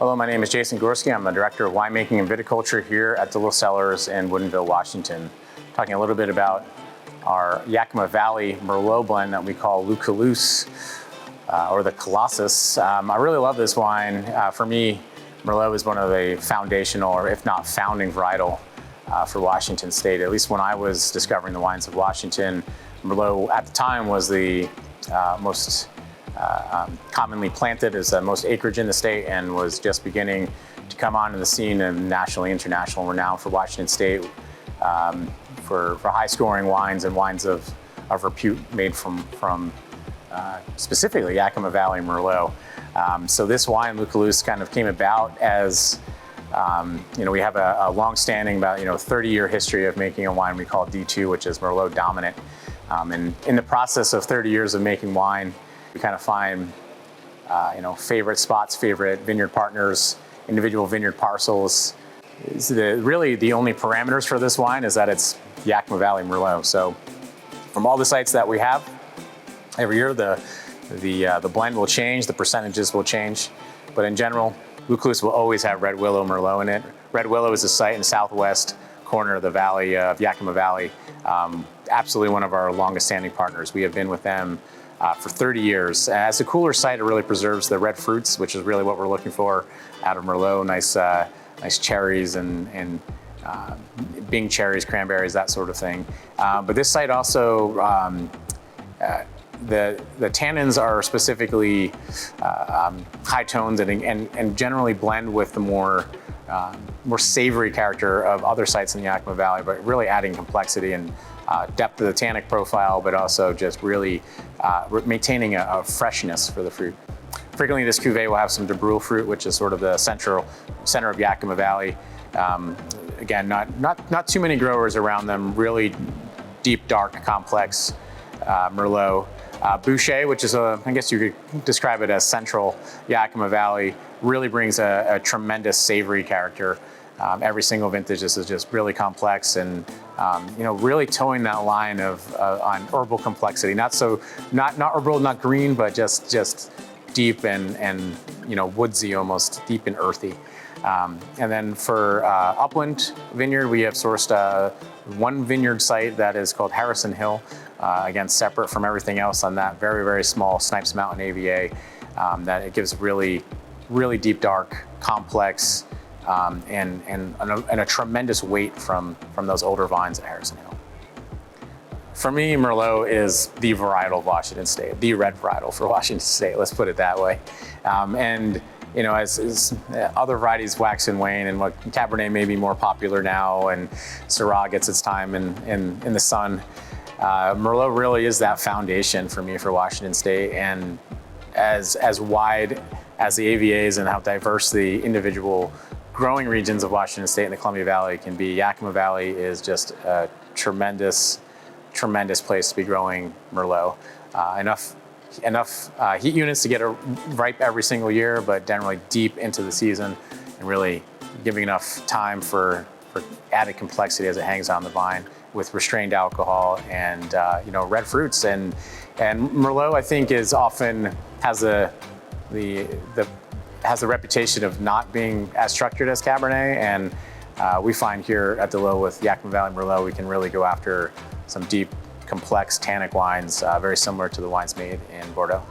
Hello, my name is Jason Gorski. I'm the Director of Winemaking and Viticulture here at DeLILLE Cellars in Woodinville, Washington. Talking a little bit about our Yakima Valley Merlot blend that we call Colosse, or the Colosse. I really love this wine. For me, Merlot is one of the foundational, or if not founding, varietal for Washington State. At least when I was discovering the wines of Washington, Merlot at the time was the most commonly planted, is the most acreage in the state, and was just beginning to come onto the scene of nationally, international renown for Washington State for high-scoring wines and wines of repute made from specifically Yakima Valley Merlot. So this wine, Colosse, kind of came about as we have a long-standing, about 30-year history of making a wine we call D2, which is Merlot-dominant. And in the process of 30 years of making wine, we kind of find favorite spots, favorite vineyard partners, individual vineyard parcels. Really the only parameters for this wine is that it's Yakima Valley Merlot. So from all the sites that we have, every year the blend will change, the percentages will change, but in general, Colosse will always have Red Willow Merlot in it. Red Willow is a site in the southwest corner of the valley of Yakima Valley. Absolutely one of our longest standing partners. We have been with them for 30 years. As a cooler site, it really preserves the red fruits, which is really what we're looking for out of Merlot. Nice cherries and Bing cherries, cranberries, that sort of thing. But this site also, the tannins are specifically high tones and generally blend with the more savory character of other sites in the Yakima Valley, but really adding complexity and depth of the tannic profile, but also just really maintaining a freshness for the fruit. Frequently, this cuvee will have some DeLILLE fruit, which is sort of the center of Yakima Valley. Again, not too many growers around them. Really deep, dark, complex Merlot. Boucher, which is I guess you could describe it as central Yakima Valley, really brings a tremendous savory character. Every single vintage is just really complex and really towing that line on herbal complexity. Not herbal, not green, but just deep and woodsy, almost deep and earthy. And then for Upland Vineyard, we have sourced one vineyard site that is called Harrison Hill. Again, separate from everything else on that very, very small Snipes Mountain AVA. That it gives really, really deep, dark, complex, and a tremendous weight from those older vines at Harrison Hill. For me, Merlot is the varietal of Washington State, the red varietal for Washington State, let's put it that way. As other varieties wax and wane, and what Cabernet may be more popular now, and Syrah gets its time in the sun, Merlot really is that foundation for me for Washington State. And as wide as the AVAs and how diverse the individual growing regions of Washington State and the Columbia Valley can be, Yakima Valley is just a tremendous place to be growing Merlot. Enough heat units to get it ripe every single year, but generally deep into the season and really giving enough time for added complexity as it hangs on the vine with restrained alcohol and red fruits. And Merlot, I think, has the reputation of not being as structured as Cabernet, and we find here at DeLILLE with Yakima Valley Merlot, we can really go after some deep, complex tannic wines, very similar to the wines made in Bordeaux.